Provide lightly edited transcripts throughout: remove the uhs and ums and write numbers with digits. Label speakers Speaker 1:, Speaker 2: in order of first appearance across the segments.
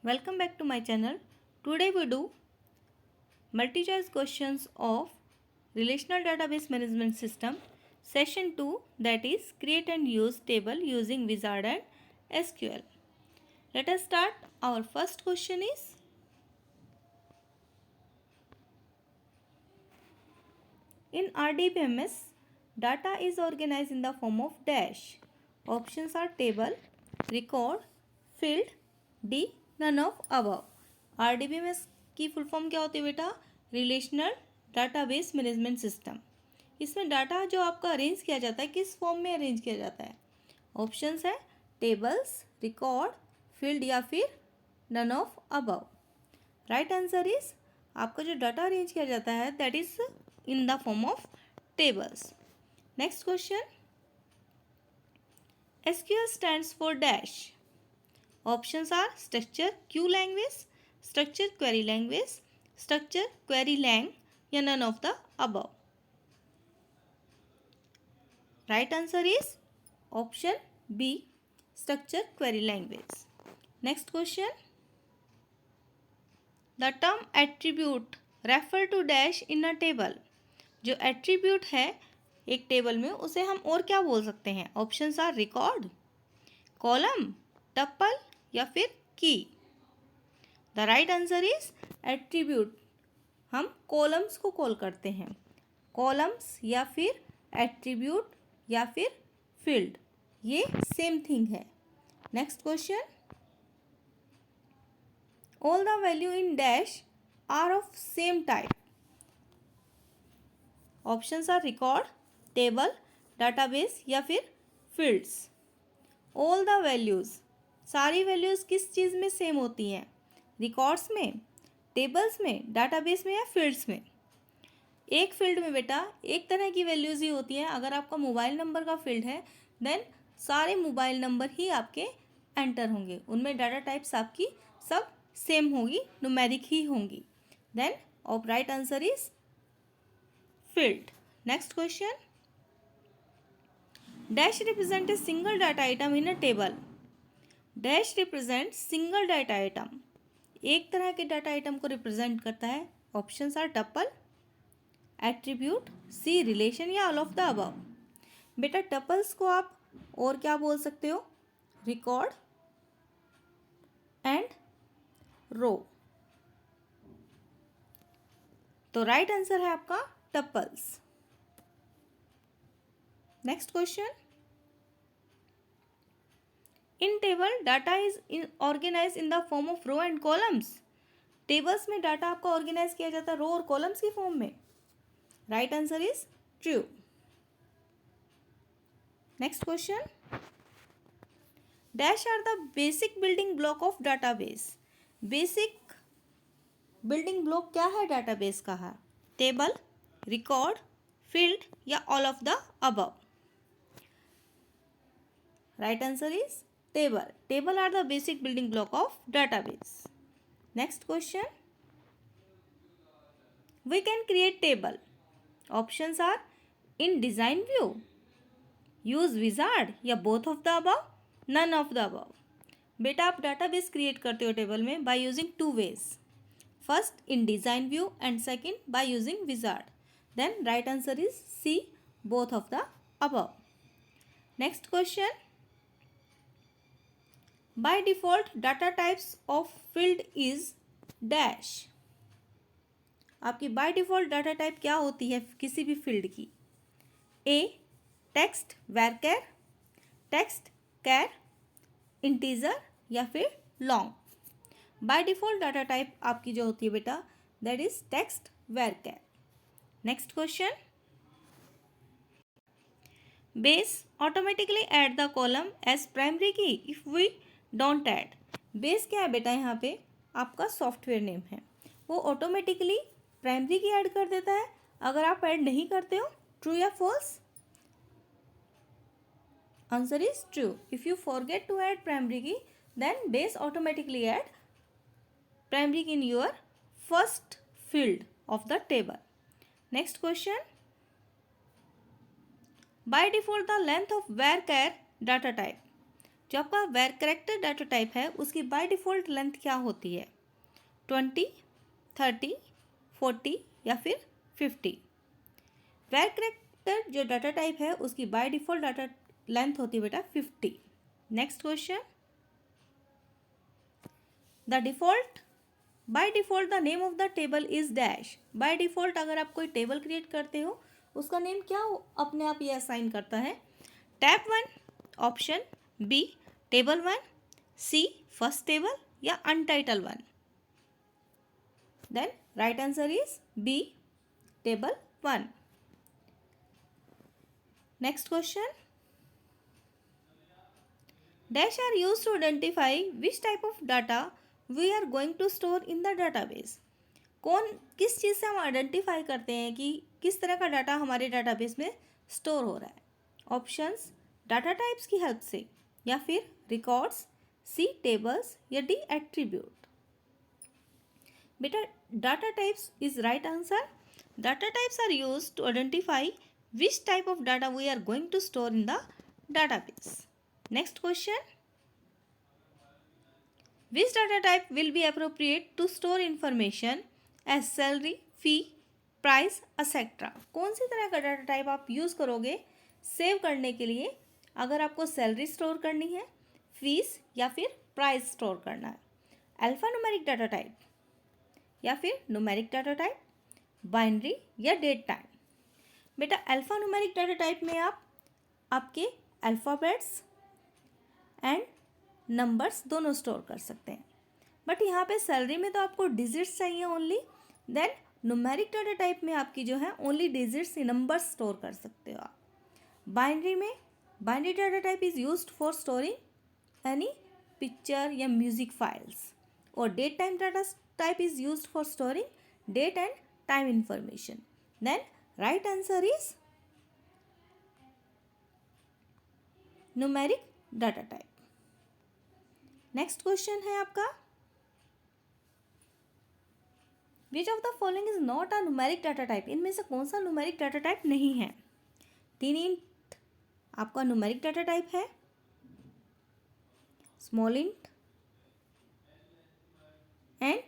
Speaker 1: Welcome back to my channel. Today we do multi-choice questions of Relational Database Management System Session 2, that is create and use table using Wizard and SQL. Let us start. Our first question is, in RDBMS, data is organized in the form of dash. Options are table, record, field, D, none of above. RDBMS की full form क्या होती है बेटा? Relational database management system. इसमें data जो आपका arrange किया जाता है किस फॉर्म में अरेंज किया जाता है? ऑप्शंस है टेबल्स, रिकॉर्ड, फील्ड या फिर none of above. Right answer is आपका जो डाटा अरेंज किया जाता है that is in the form of tables. Next question, SQL stands for dash. Options are structure Q language, structure query language, structure query lang या none of the above. Right answer is option B, structure query language. Next question, the term attribute refer to dash in a table. जो attribute है एक table में उसे हम और क्या बोल सकते हैं? Options are record, column, tuple या फिर key. The right answer is attribute. हम कॉलम्स को कॉल करते हैं. कॉलम्स या फिर एट्रीब्यूट या फिर फील्ड, ये सेम थिंग है. Next question, all the value in dash are of same type. Options are record, table, database या फिर फील्ड्स. ऑल द वैल्यूज़, सारी वैल्यूज़ किस चीज़ में सेम होती हैं? रिकॉर्ड्स में, टेबल्स में, डाटाबेस में या फील्ड्स में? एक फील्ड में बेटा एक तरह की वैल्यूज़ ही होती हैं. अगर आपका मोबाइल नंबर का फील्ड है देन सारे मोबाइल नंबर ही आपके एंटर होंगे. उनमें डाटा टाइप्स आपकी सब सेम होगी, न्यूमेरिक ही होंगी. Then of right answer is field. Next question, dash represent a single data item in a table. Dash represent single data item, एक तरह के डाटा आइटम को रिप्रेजेंट करता है. Options are tuple, attribute, C relation या all of the above. बेटा tuples को आप और क्या बोल सकते हो? Record and row. तो राइट आंसर है आपका tuples. Next question, in table data is organise in the form of row and columns. Tables में डाटा आपका ऑर्गेनाइज किया जाता है रो और कॉलम्स की फॉर्म में. Right answer is true. Next question, dash are the basic building block of database. Basic building block क्या है डाटाबेस का है? टेबल, रिकॉर्ड, फील्ड या all of the above. Right answer is table. Table are the basic building block of database. Next question, we can create table. Options are in design view, use wizard या both of the above, none of the above. बेटा आप database create करते हो table में by using two ways. First in design view and second by using wizard. Then right answer is C, both of the above. Next question, by default data types of field is dash. आपकी by default data type क्या होती है किसी भी field की? A text varchar, text char, integer या फिर long. by default data type आपकी जो होती है बेटा that is text varchar. next question, base automatically add the column as primary key if we don't add. Base क्या है बेटा? यहाँ पे आपका सॉफ्टवेयर नेम है, वो ऑटोमेटिकली प्राइमरी की ऐड कर देता है अगर आप ऐड नहीं करते हो. ट्रू या false? Answer is true. If you forget to add primary key then base automatically add primary key in your first field of the table. Next question, by default the length of varchar data type. जो आपका where character data type है उसकी by default length क्या होती है? 20, 30, 40 या फिर 50? Where character जो डाटा टाइप है उसकी बाय डिफ़ॉल्ट डाटा लेंथ होती है बेटा 50। Next question, the default by default the name of the table is dash. By default अगर आप कोई टेबल क्रिएट करते हो उसका नेम क्या अपने आप ये असाइन करता है? Tab 1, option B table 1, C first table या untitled 1? Then right answer is B table 1। Next question, dash are used to identify which type of data we are going to store in the database. किस चीज़ से हम identify करते हैं कि किस तरह का डाटा हमारे डाटाबेस में स्टोर हो रहा है? ऑप्शंस डाटा टाइप्स की हेल्प से, या फिर रिकॉर्ड्स, सी टेबल्स या डी एट्रीब्यूट? बेटा data types is right answer. Data types are used to identify which type of data we are going to store in the database. Next question, which data type will be appropriate to store information as salary, fee, price, etc? कौन सी तरह का data type आप use करोगे save करने के लिए अगर आपको सैलरी स्टोर करनी है, फीस या फिर प्राइस स्टोर करना है? अल्फा न्यूमेरिक डाटा टाइप या फिर न्यूमेरिक डाटा टाइप, बाइनरी या डेट टाइम? बेटा अल्फा न्यूमेरिक डाटा टाइप में आप आपके अल्फ़ाबेट्स एंड नंबर्स दोनों स्टोर कर सकते हैं, बट यहाँ पे सैलरी में तो आपको डिजिट्स चाहिए only. Then numeric data type में आपकी जो है ओनली डिजिट्स नंबर्स स्टोर कर सकते हो आप। बाइनरी में binary data type is used for storing any picture या म्यूजिक फाइल्स, और date time data type is used for storing date and time information. Then right answer is numeric data type. Next question है आपका, which of the following is not a numeric data type. इनमें से कौन सा numeric data type नहीं है? 3 int आपका numeric data type है, स्मॉल इंट एंड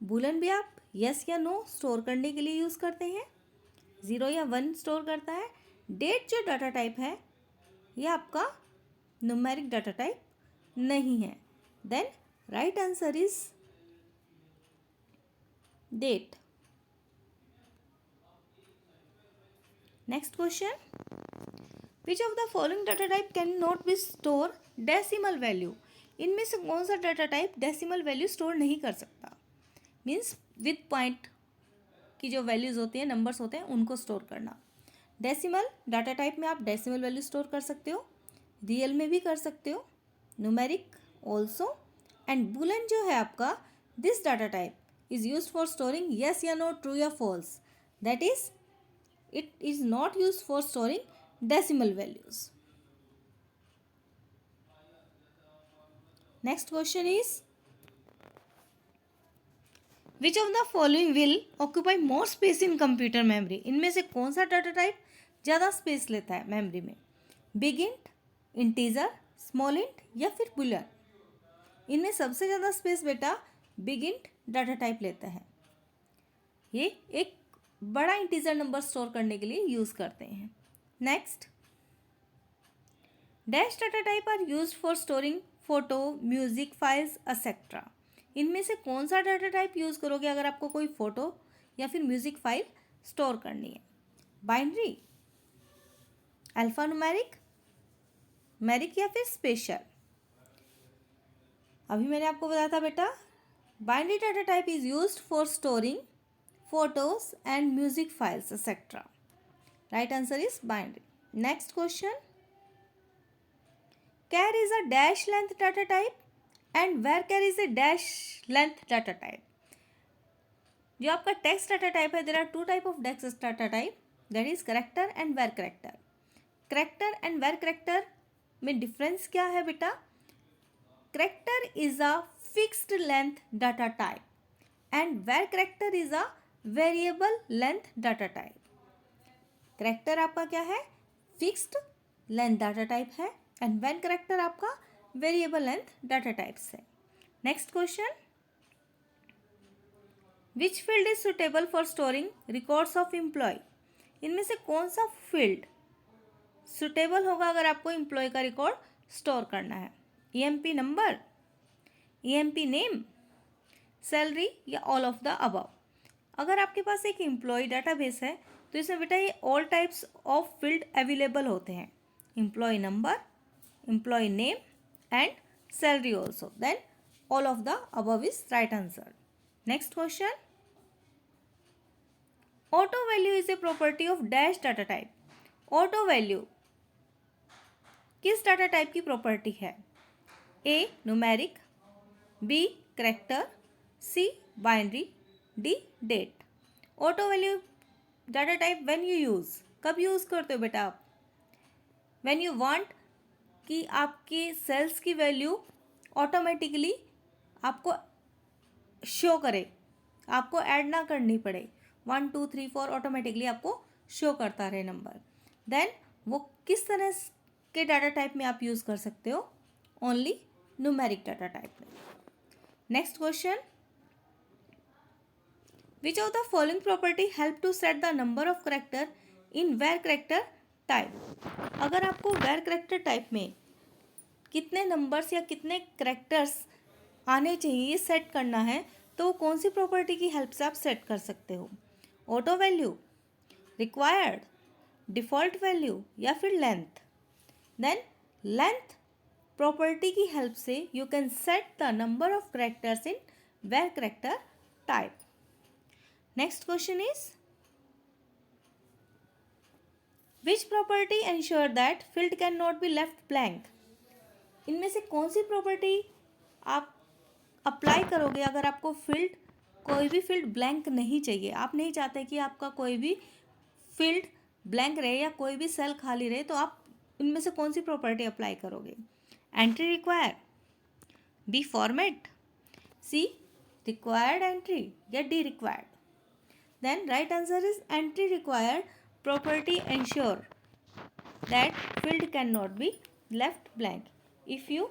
Speaker 1: बूलन भी आप यस या नो स्टोर करने के लिए यूज़ करते हैं, 0 या 1 स्टोर करता है। डेट जो डाटा टाइप है ये आपका न्यूमेरिक डाटा टाइप नहीं है। Then right answer is date. Next question, which of the following data type can not be store decimal value. इनमें से कौन सा data type decimal value store नहीं कर सकता? मीन्स विद पॉइंट की जो वैल्यूज़ होती हैं, नंबर्स होते हैं, उनको स्टोर करना। डेसिमल डाटा टाइप में आप डेसिमल वैल्यू स्टोर कर सकते हो, रियल में भी कर सकते हो, न्यूमेरिक ऑल्सो, एंड बूलन जो है आपका this data type is use for storing yes या नो, ट्रू या false, that is it is not used for storing decimal values. Next question is, which of the following will occupy more space in computer memory? इनमें से कौन सा data type ज़्यादा space लेता है memory में? Big int, integer, small int या फिर बूलियन? इनमें सबसे ज़्यादा स्पेस बेटा बिग इंट डाटा टाइप लेता है। ये एक बड़ा इंटीजर नंबर स्टोर करने के लिए यूज़ करते हैं। Next, dash data type are use for storing photo, music files etcetera. इनमें से कौन सा डाटा टाइप यूज़ करोगे अगर आपको कोई फ़ोटो या फिर म्यूजिक फाइल स्टोर करनी है? बाइनरी, अल्फा न्यूमेरिक, मैरिक या फिर स्पेशल? अभी मैंने आपको बताया था बेटा binary data type is used for storing photos and music files etc. Right answer is binary. Next question, char is a dash length data type and varchar is a dash length data type. जो आपका text data type है, there are two type of text data type, that is character and var character. character and var character में difference क्या है बेटा? character is a fixed length data type and var character is a variable length data type. Character आपका क्या है? Fixed length data type है, and var character आपका variable length data types है। Next question, which field is suitable for storing records of employ? इनमें से कौन सा फील्ड सुटेबल होगा अगर आपको एम्प्लॉय का रिकॉर्ड स्टोर करना है? EMP number, EMP name, salary या ऑल ऑफ द अबव? अगर आपके पास एक एम्प्लॉय डाटाबेस है तो इसमें बेटा ये all types of field available होते हैं, employ number, employ name and salary also, then all of the above is right answer. Next question, auto value is a property of dash data type. Auto value किस data type की property है? A numeric, B character, C binary, D date. Auto value data type when you use, कब use करते हो बेटा आप? When you want कि आपके सेल्स की वैल्यू ऑटोमेटिकली आपको शो करे, आपको ऐड ना करनी पड़े, 1 2 3 4 ऑटोमेटिकली आपको शो करता रहे नंबर, देन वो किस तरह के डाटा टाइप में आप यूज़ कर सकते हो? ओनली न्यूमेरिक डाटा टाइप में। Next question, which of the following property help to set the number of character in var character type? अगर आपको वेर करेक्टर टाइप में कितने नंबर्स या कितने करेक्टर्स आने चाहिए सेट करना है तो कौन सी प्रॉपर्टी की हेल्प से आप सेट कर सकते हो? Auto value, required, default value या फिर लेंथ? देन लेंथ प्रॉपर्टी की हेल्प से you can set the number of characters in var character type. Next question is, which property ensure that field can not be left blank? इनमें से कौन सी property आप apply करोगे अगर आपको फील्ड, कोई भी फील्ड ब्लैंक नहीं चाहिए, आप नहीं चाहते कि आपका कोई भी फील्ड ब्लैंक रहे या कोई भी सेल खाली रहे, तो आप इनमें से कौन सी प्रॉपर्टी अप्लाई करोगे? Entry require, B format, C required entry या D required? Then right answer is entry required property ensure that field can not be left blank. If you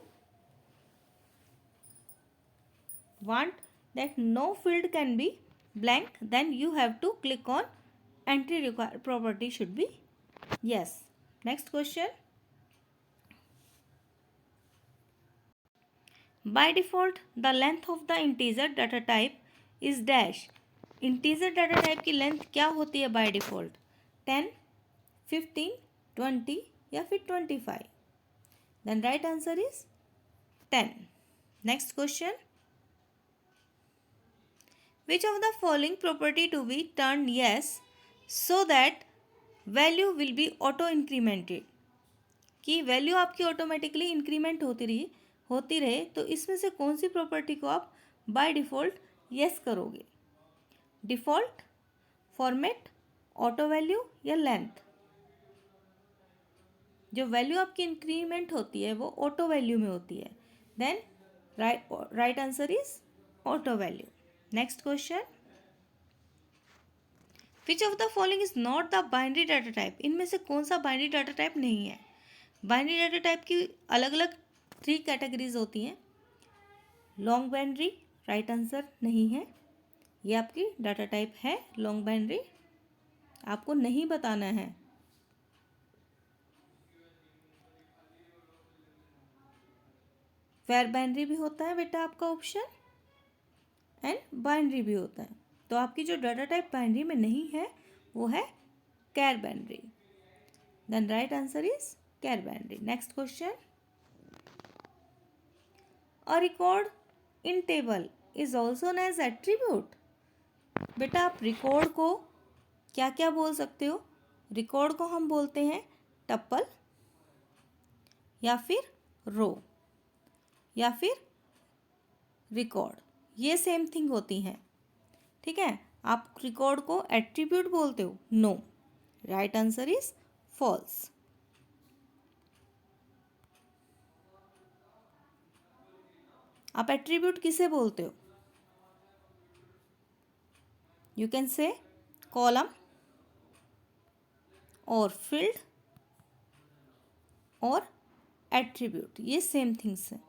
Speaker 1: want that no field can be blank, then you have to click on entry required property should be yes. Next question, by default the length of the integer data type is dash। integer data type की length क्या होती है by default? 10, 15, 20 या फिर 25? then right answer is 10. Next question, which of the following property to be turned yes so that value will be auto incremented? कि value आपकी automatically increment होती रहे तो इसमें से कौन सी प्रॉपर्टी को आप बाय डिफ़ॉल्ट यस करोगे? डिफ़ॉल्ट, फॉर्मेट, ऑटो वैल्यू या लेंथ? जो वैल्यू आपकी इंक्रीमेंट होती है वो ऑटो वैल्यू में होती है, then right answer is auto value. Next question, which of the following is not the binary data type? इनमें से कौन सा बाइनरी डाटा टाइप नहीं है? बाइनरी डाटा टाइप की अलग अलग 3 कैटेगरीज होती हैं। लॉन्ग बाइनरी राइट आंसर नहीं है, ये आपकी डाटा टाइप है लॉन्ग बाइनरी, आपको नहीं बताना है। वेर बाइनरी भी होता है बेटा आपका ऑप्शन, एंड बाइनरी भी होता है, तो आपकी जो डाटा टाइप बाइनरी में नहीं है वो है char binary, then right answer is char binary. Next question, a record in table is also known as attribute. बेटा आप रिकॉर्ड को क्या क्या बोल सकते हो? रिकॉर्ड को हम बोलते हैं टप्पल या फिर रो या फिर रिकॉर्ड, ये सेम थिंग होती हैं, ठीक है। आप रिकॉर्ड को एट्रीब्यूट बोलते हो? No, right answer is false. आप एट्रीब्यूट किसे बोलते हो? यू कैन से कॉलम और फील्ड और एट्रीब्यूट, ये सेम थिंग्स है।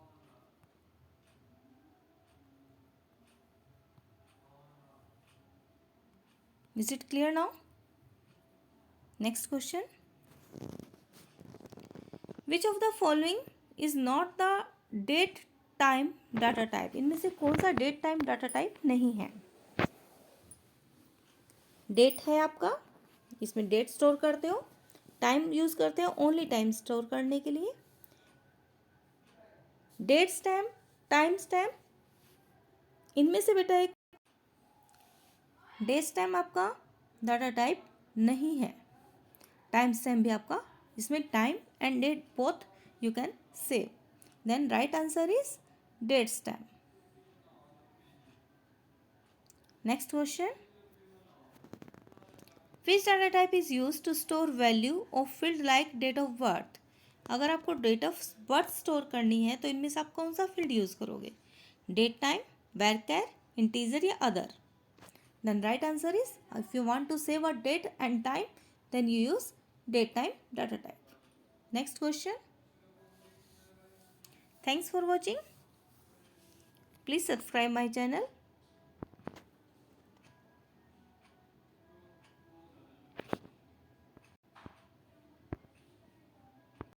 Speaker 1: Is it clear now? Next question, which of the following is not the date time data type? इनमें से कौन सा डेट टाइम डाटा टाइप नहीं है? डेट है आपका, इसमें डेट स्टोर करते हो, टाइम यूज करते हो ओनली टाइम स्टोर करने के लिए, डेट स्टैम्प, टाइम स्टैम्प, इनमें से बेटा एक डेट स्टैम्प आपका डाटा टाइप नहीं है। टाइम स्टैम्प भी आपका, इसमें time and date both you can save, then right answer is date stamp. Next question, which data type is use to store value of field like date of birth? अगर आपको date of birth store करनी है तो इनमें से आप कौन सा फील्ड यूज करोगे? डेट टाइम, वैरचैर, इंटीजर या other? Then right answer is, if you want to save a date and time, then you use date time data type. Next question. Thanks for watching. Please subscribe my channel.